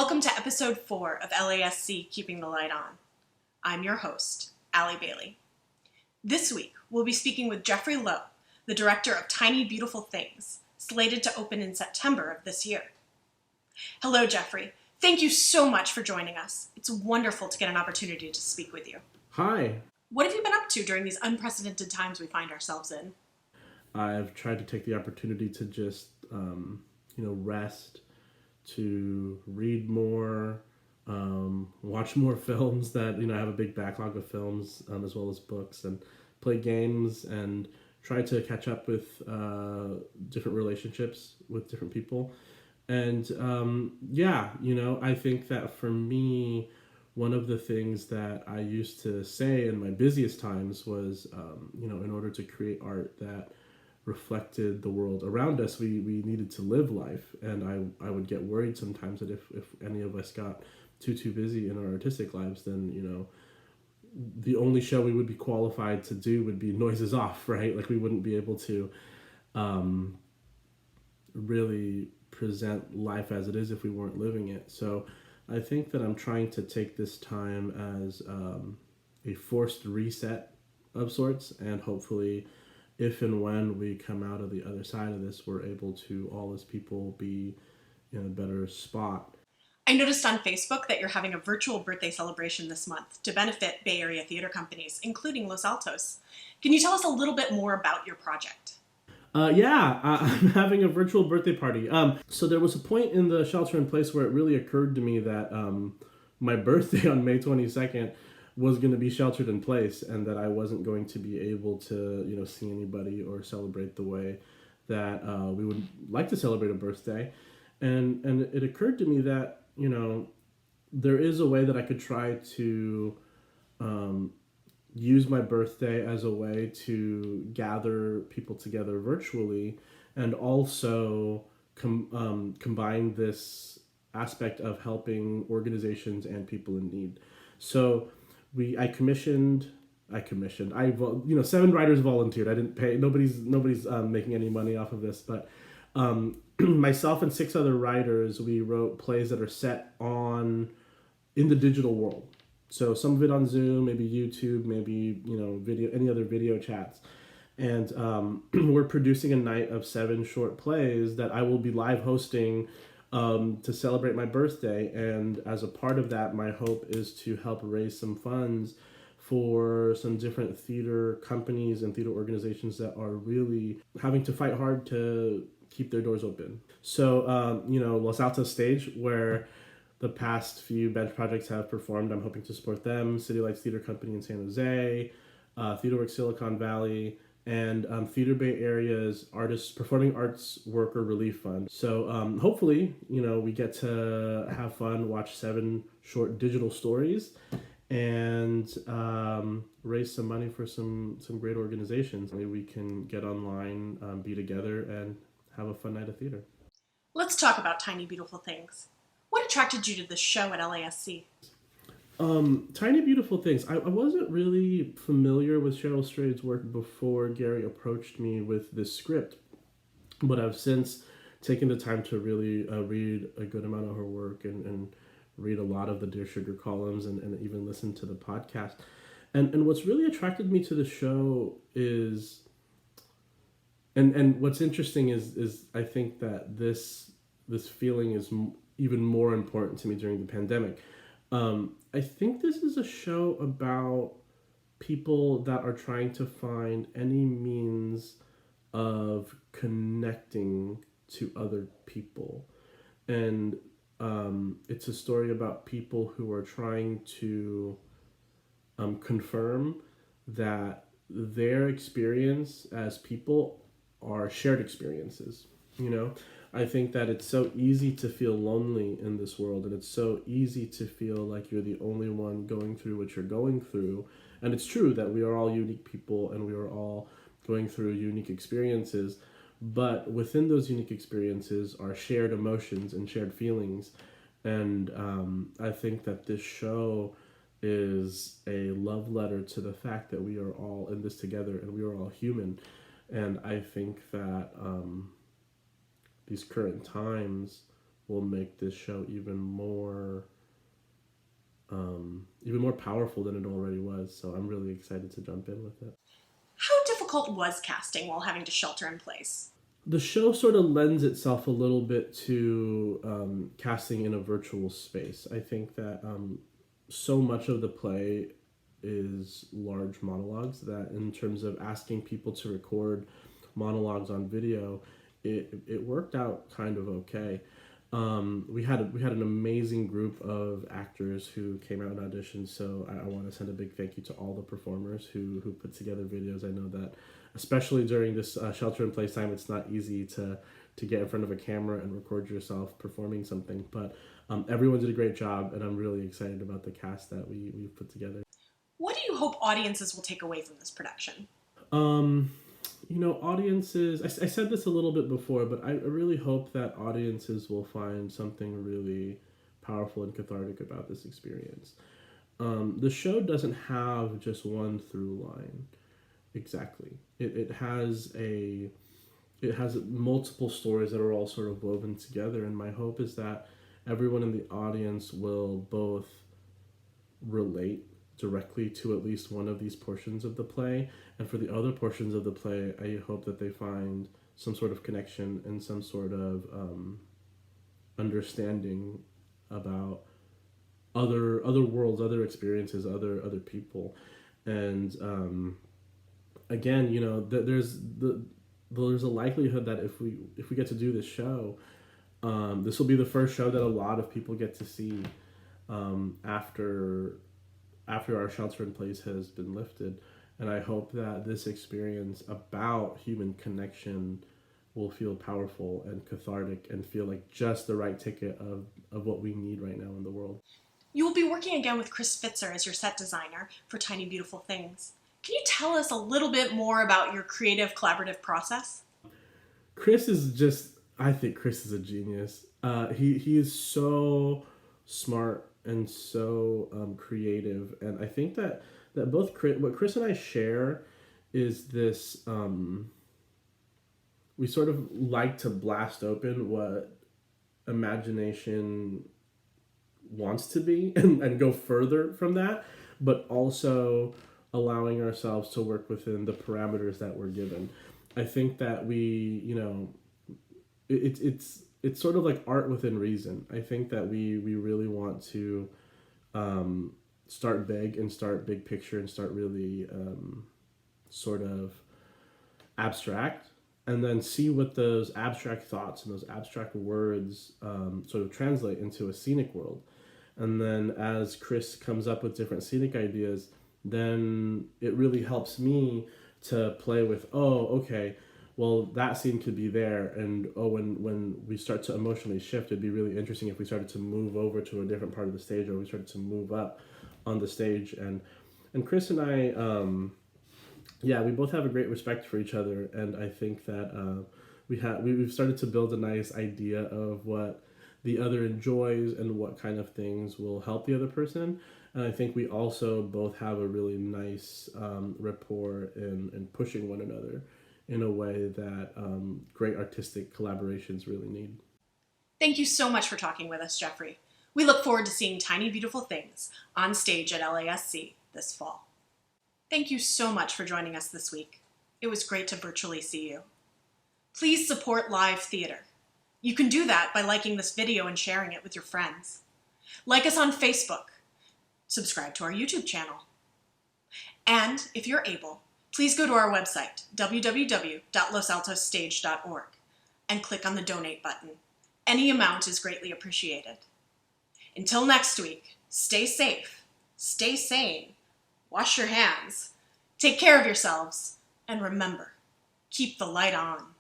Welcome to episode 4 of LASC Keeping the Light On. I'm your host, Allie Bailey. This week, we'll be speaking with Jeffrey Lowe, the director of Tiny Beautiful Things, slated to open in September of this year. Hello, Jeffrey. Thank you so much for joining us. It's wonderful to get an opportunity to speak with you. Hi. What have you been up to during these unprecedented times we find ourselves in? I've tried to take the opportunity to just, rest, to read more, watch more films that, I have a big backlog of films, as well as books, and play games and try to catch up with different relationships with different people. And I think that for me, one of the things that I used to say in my busiest times was, in order to create art that reflected the world around us, we needed to live life. And I would get worried sometimes that if any of us got too busy in our artistic lives, then, the only show we would be qualified to do would be Noises Off, right? Like we wouldn't be able to really present life as it is if we weren't living it. So I think that I'm trying to take this time as a forced reset of sorts, and hopefully if and when we come out of the other side of this, we're able to all as people be in a better spot. I noticed on Facebook that you're having a virtual birthday celebration this month to benefit Bay Area theater companies, including Los Altos. Can you tell us a little bit more about your project? I'm having a virtual birthday party. So there was a point in the shelter in place where it really occurred to me that my birthday on May 22nd was going to be sheltered in place, and that I wasn't going to be able to, see anybody or celebrate the way that we would like to celebrate a birthday. And it occurred to me that, there is a way that I could try to use my birthday as a way to gather people together virtually, and also combine this aspect of helping organizations and people in need. So I commissioned. 7 writers volunteered. I didn't pay. Nobody's making any money off of this, but myself and 6 other writers, we wrote plays that are set in the digital world. So some of it on Zoom, maybe YouTube, maybe video, any other video chats, and we're producing a night of 7 short plays that I will be live hosting to celebrate my birthday. And as a part of that, my hope is to help raise some funds for some different theater companies and theater organizations that are really having to fight hard to keep their doors open. So, Los Altos Stage, where the past few bench projects have performed, I'm hoping to support them. City Lights Theater Company in San Jose, TheaterWorks Silicon Valley, and Theater Bay Area's Performing Arts Worker Relief Fund. So hopefully, we get to have fun, watch 7 short digital stories, and raise some money for some great organizations. Maybe we can get online, be together, and have a fun night of theater. Let's talk about Tiny Beautiful Things. What attracted you to this show at LASC? Tiny Beautiful Things. I wasn't really familiar with Cheryl Strayed's work before Gary approached me with this script, but I've since taken the time to really read a good amount of her work and read a lot of the Dear Sugar columns and even listen to the podcast. And what's really attracted me to the show is, and what's interesting is I think that this feeling is even more important to me during the pandemic. I think this is a show about people that are trying to find any means of connecting to other people. And it's a story about people who are trying to confirm that their experience as people are shared experiences. I think that it's so easy to feel lonely in this world, and it's so easy to feel like you're the only one going through what you're going through. And it's true that we are all unique people and we are all going through unique experiences, but within those unique experiences are shared emotions and shared feelings. And I think that this show is a love letter to the fact that we are all in this together and we are all human. And I think that these current times will make this show even more powerful than it already was. So I'm really excited to jump in with it. How difficult was casting while having to shelter in place? The show sort of lends itself a little bit to casting in a virtual space. I think that so much of the play is large monologues that, in terms of asking people to record monologues on video, it worked out kind of okay. We had an amazing group of actors who came out and auditioned, so I want to send a big thank you to all the performers who put together videos. I know that, especially during this shelter in place time, it's not easy to get in front of a camera and record yourself performing something, but everyone did a great job, and I'm really excited about the cast that we've put together. What do you hope audiences will take away from this production? Audiences, I said this a little bit before, but I really hope that audiences will find something really powerful and cathartic about this experience. The show doesn't have just one through line. Exactly. It has multiple stories that are all sort of woven together, and my hope is that everyone in the audience will both relate directly to at least one of these portions of the play, and for the other portions of the play, I hope that they find some sort of connection and some sort of understanding about other worlds, other experiences, other people. And again, there's a likelihood that if we get to do this show, this will be the first show that a lot of people get to see after our shelter in place has been lifted. And I hope that this experience about human connection will feel powerful and cathartic and feel like just the right ticket of what we need right now in the world. You will be working again with Chris Spitzer as your set designer for Tiny Beautiful Things. Can you tell us a little bit more about your creative collaborative process? I think Chris is a genius. He is so smart and so creative, and I think that both what Chris and I share is this we sort of like to blast open what imagination wants to be and go further from that, but also allowing ourselves to work within the parameters that we're given. I think that it's sort of like art within reason. I think that we really want to start big and start big picture and start really sort of abstract, and then see what those abstract thoughts and those abstract words sort of translate into a scenic world. And then as Chris comes up with different scenic ideas, then it really helps me to play with, okay, well, that scene could be there, and when we start to emotionally shift, it'd be really interesting if we started to move over to a different part of the stage, or we started to move up on the stage. And Chris and I, we both have a great respect for each other, and I think that we've started to build a nice idea of what the other enjoys and what kind of things will help the other person. And I think we also both have a really nice rapport in pushing one another in a way that great artistic collaborations really need. Thank you so much for talking with us, Jeffrey. We look forward to seeing Tiny Beautiful Things on stage at LASC this fall. Thank you so much for joining us this week. It was great to virtually see you. Please support live theater. You can do that by liking this video and sharing it with your friends. Like us on Facebook. Subscribe to our YouTube channel. And if you're able, please go to our website, www.losaltosstage.org, and click on the donate button. Any amount is greatly appreciated. Until next week, stay safe, stay sane, wash your hands, take care of yourselves, and remember, keep the light on.